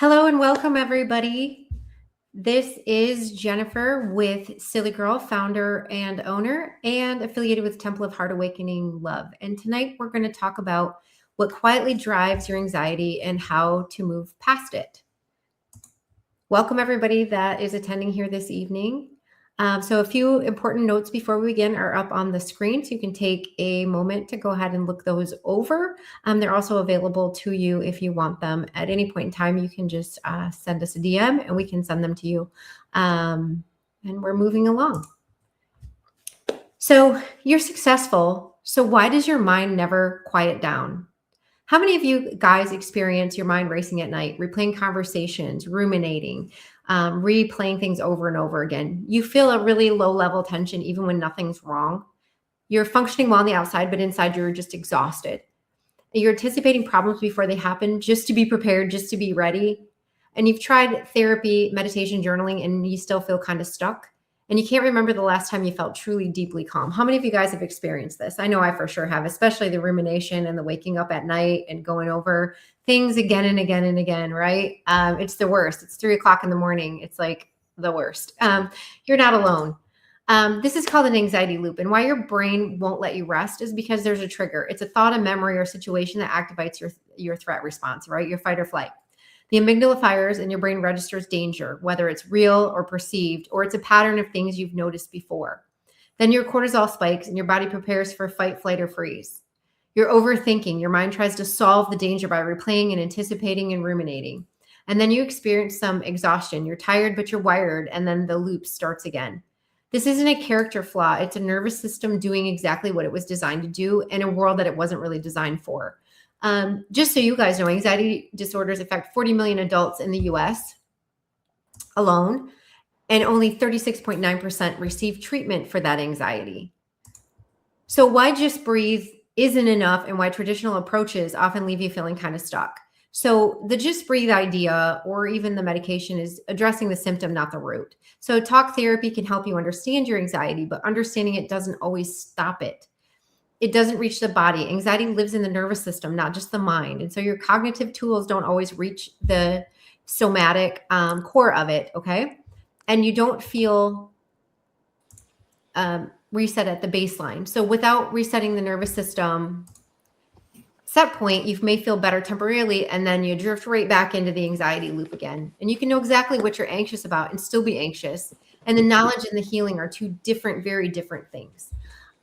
Hello and welcome, everybody. This is Jennifer with Silly Girl, founder and owner, and affiliated with Temple of Heart Awakening Love. And tonight we're going to talk about what quietly drives your anxiety and how to move past it. Welcome, everybody that is attending here this evening. So a few important notes before we begin are up on the screen, so you can take a moment to go ahead and look those over. They're also available to you if you want them at any point in time. You can just send us a DM and we can send them to you. And we're moving along. So you're successful. So why does your mind never quiet down? How many of you guys experience your mind racing at night, replaying conversations, ruminating, replaying things over and over again? You feel a really low level tension even when nothing's wrong. You're functioning well on the outside, but inside you're just exhausted. You're anticipating problems before they happen just to be prepared, just to be ready. And you've tried therapy, meditation, journaling, and you still feel kind of stuck. And you can't remember the last time you felt truly deeply calm. How many of you guys have experienced this? I know I for sure have, especially the rumination and the waking up at night and going over things again and again and again, right? It's the worst. It's 3 o'clock in the morning. It's like the worst. You're not alone. This is called an anxiety loop. And why your brain won't let you rest is because there's a trigger. It's a thought, a memory, or situation that activates your threat response, right? Your fight or flight. The amygdala fires and your brain registers danger, whether it's real or perceived, or it's a pattern of things you've noticed before. Then your cortisol spikes and your body prepares for fight, flight, or freeze. You're overthinking. Your mind tries to solve the danger by replaying and anticipating and ruminating. And then you experience some exhaustion. You're tired, but you're wired, and then the loop starts again. This isn't a character flaw. It's a nervous system doing exactly what it was designed to do in a world that it wasn't really designed for. Just so you guys know, anxiety disorders affect 40 million adults in the US alone, and only 36.9% receive treatment for that anxiety. So why just breathe isn't enough, and why traditional approaches often leave you feeling kind of stuck. So the just breathe idea, or even the medication, is addressing the symptom, not the root. So talk therapy can help you understand your anxiety, but understanding it doesn't always stop it. It doesn't reach the body. Anxiety lives in the nervous system, not just the mind. And so your cognitive tools don't always reach the somatic core of it, okay? And you don't feel reset at the baseline. So without resetting the nervous system set point, you may feel better temporarily, and then you drift right back into the anxiety loop again. And you can know exactly what you're anxious about and still be anxious. And the knowledge and the healing are two very different things.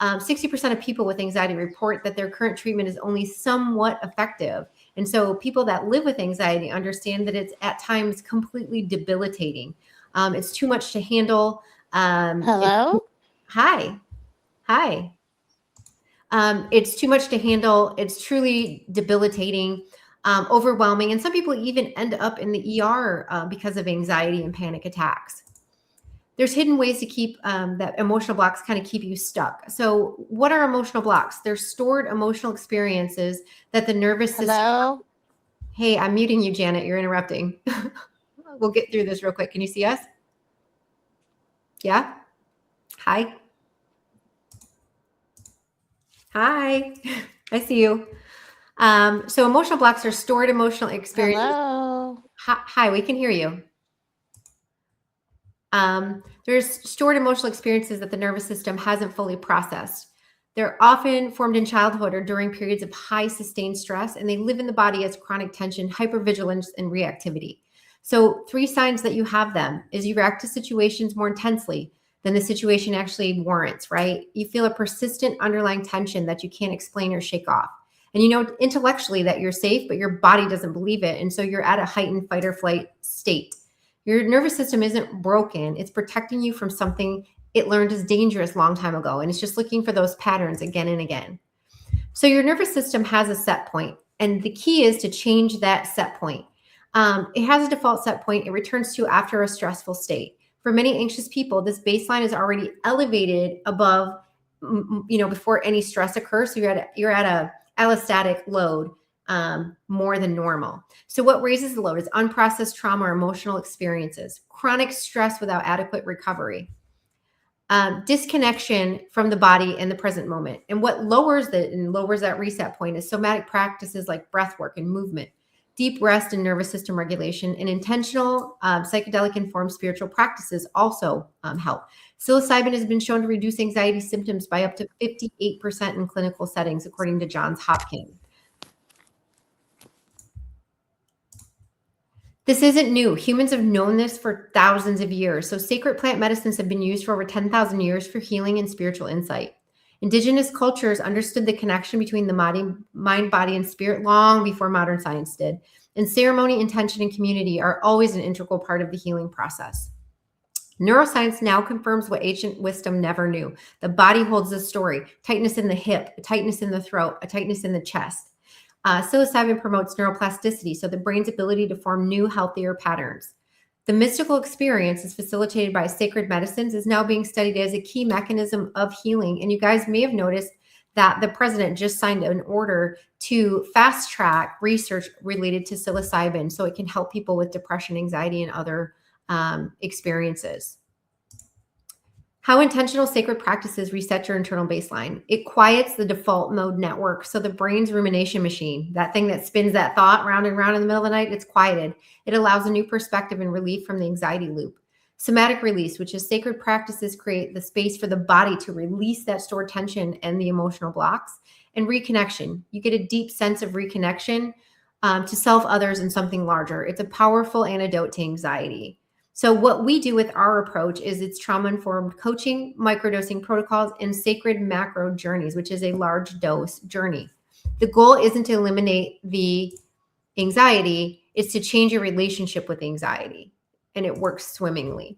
60% of people with anxiety report that their current treatment is only somewhat effective. And so people that live with anxiety understand that it's at times completely debilitating. It's too much to handle. Hello? Hi. It's too much to handle. It's truly debilitating, overwhelming. And some people even end up in the ER because of anxiety and panic attacks. There's hidden ways to keep that emotional blocks kind of keep you stuck. So what are emotional blocks? They're stored emotional experiences that the nervous system. Hello? Hey, I'm muting you, Janet. You're interrupting. We'll get through this real quick. Can you see us? Yeah? Hi. I see you. So emotional blocks are stored emotional experiences. Hello? Hi, we can hear you. There's stored emotional experiences that the nervous system hasn't fully processed. They're often formed in childhood or during periods of high sustained stress, and they live in the body as chronic tension, hypervigilance, and reactivity. So 3 signs that you have them is you react to situations more intensely than the situation actually warrants, right? You feel a persistent underlying tension that you can't explain or shake off. And you know intellectually that you're safe, but your body doesn't believe it. And so you're at a heightened fight or flight state. Your nervous system isn't broken. It's protecting you from something it learned is dangerous a long time ago. And it's just looking for those patterns again and again. So your nervous system has a set point. And the key is to change that set point. It has a default set point it returns to after a stressful state. For many anxious people, this baseline is already elevated above, before any stress occurs. So you're at a allostatic load more than normal. So what raises the load is unprocessed trauma or emotional experiences, chronic stress without adequate recovery, disconnection from the body in the present moment. And what lowers that reset point is somatic practices like breath work and movement, deep rest and nervous system regulation, and intentional psychedelic-informed spiritual practices also help. Psilocybin has been shown to reduce anxiety symptoms by up to 58% in clinical settings, according to Johns Hopkins. This isn't new. Humans have known this for thousands of years. So sacred plant medicines have been used for over 10,000 years for healing and spiritual insight. Indigenous cultures understood the connection between the mind, body, and spirit long before modern science did. And ceremony, intention, and community are always an integral part of the healing process. Neuroscience now confirms what ancient wisdom never knew. The body holds the story: tightness in the hip, a tightness in the throat, a tightness in the chest. Psilocybin promotes neuroplasticity, so the brain's ability to form new, healthier patterns. The mystical experience is facilitated by sacred medicines, is now being studied as a key mechanism of healing. And you guys may have noticed that the president just signed an order to fast track research related to psilocybin so it can help people with depression, anxiety, and other experiences. How intentional sacred practices reset your internal baseline. It quiets the default mode network. So the brain's rumination machine, that thing that spins that thought round and round in the middle of the night, it's quieted. It allows a new perspective and relief from the anxiety loop. Somatic release, which is sacred practices create the space for the body to release that stored tension and the emotional blocks. And reconnection, you get a deep sense of reconnection to self, others, and something larger. It's a powerful antidote to anxiety. So what we do with our approach is it's trauma-informed coaching, microdosing protocols, and sacred macro journeys, which is a large dose journey. The goal isn't to eliminate the anxiety, it's to change your relationship with anxiety, and it works swimmingly.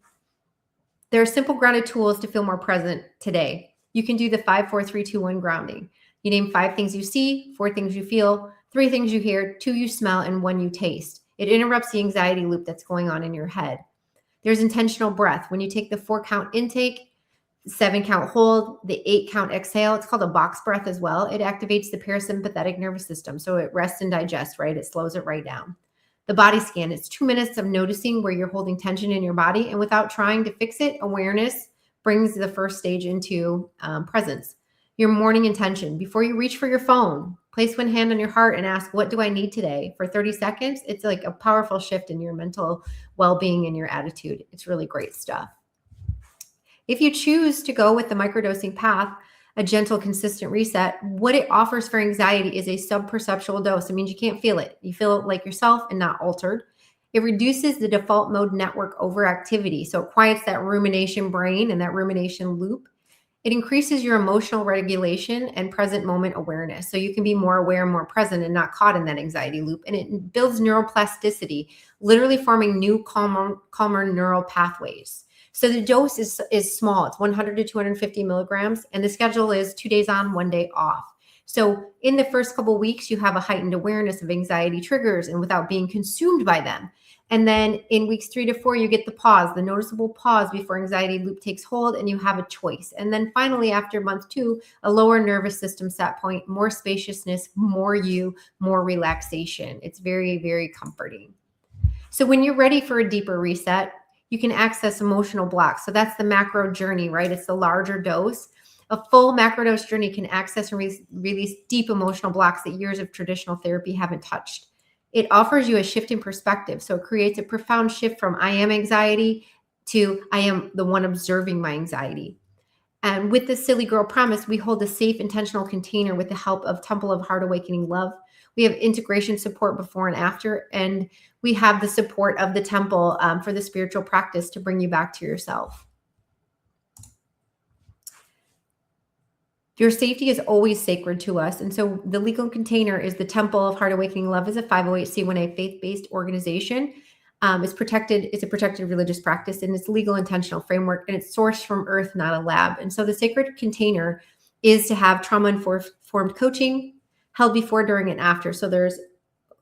There are simple grounded tools to feel more present today. You can do the 5, 4, 3, 2, 1 grounding. You name 5 things you see, 4 things you feel, 3 things you hear, 2 you smell, and 1 you taste. It interrupts the anxiety loop that's going on in your head. There's intentional breath. When you take the 4 count intake, 7 count hold, the 8 count exhale, it's called a box breath as well. It activates the parasympathetic nervous system. So it rests and digests, right? It slows it right down. The body scan, it's 2 minutes of noticing where you're holding tension in your body. And without trying to fix it, awareness brings the first stage into presence. Your morning intention, before you reach for your phone, place one hand on your heart and ask, what do I need today? For 30 seconds, it's like a powerful shift in your mental well-being and your attitude. It's really great stuff. If you choose to go with the microdosing path, a gentle, consistent reset, what it offers for anxiety is a subperceptual dose. It means you can't feel it. You feel it like yourself and not altered. It reduces the default mode network overactivity. So it quiets that rumination brain and that rumination loop. It increases your emotional regulation and present moment awareness. So you can be more aware, more present, and not caught in that anxiety loop. And it builds neuroplasticity, literally forming new calmer neural pathways. So the dose is small. It's 100 to 250 milligrams. And the schedule is 2 days on, 1 day off. So in the first couple of weeks, you have a heightened awareness of anxiety triggers and without being consumed by them. And then in weeks 3 to 4, you get the pause, the noticeable pause before anxiety loop takes hold, and you have a choice. And then finally, after month 2, a lower nervous system set point, more spaciousness, more you, more relaxation. It's very, very comforting. So when you're ready for a deeper reset, you can access emotional blocks. So that's the macro journey, right? It's the larger dose. A full macrodose journey can access and release deep emotional blocks that years of traditional therapy haven't touched. It offers you a shift in perspective. So it creates a profound shift from I am anxiety to I am the one observing my anxiety. And with the Silly Girl Promise, we hold a safe, intentional container with the help of Temple of Heart Awakening Love. We have integration support before and after, and we have the support of the temple for the spiritual practice to bring you back to yourself. Your safety is always sacred to us. And so the legal container is the Temple of Heart Awakening Love is a 508c1a faith-based organization. It's protected. It's a protected religious practice, and it's legal intentional framework, and it's sourced from earth, not a lab. And so the sacred container is to have trauma-informed coaching held before, during, and after. So there's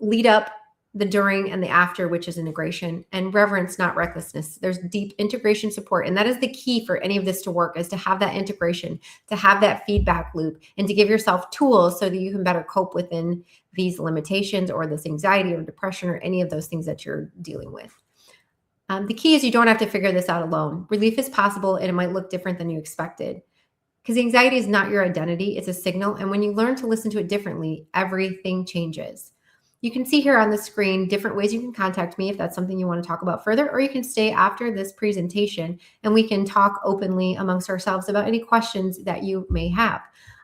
lead up, the during, and the after, which is integration, and reverence, not recklessness. There's deep integration support. And that is the key for any of this to work, is to have that integration, to have that feedback loop, and to give yourself tools so that you can better cope within these limitations or this anxiety or depression or any of those things that you're dealing with. The key is you don't have to figure this out alone. Relief is possible, and it might look different than you expected. Because anxiety is not your identity, it's a signal. And when you learn to listen to it differently, everything changes. You can see here on the screen different ways you can contact me if that's something you want to talk about further, or you can stay after this presentation and we can talk openly amongst ourselves about any questions that you may have.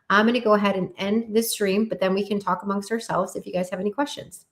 I'm going to go ahead and end this stream, but then we can talk amongst ourselves if you guys have any questions.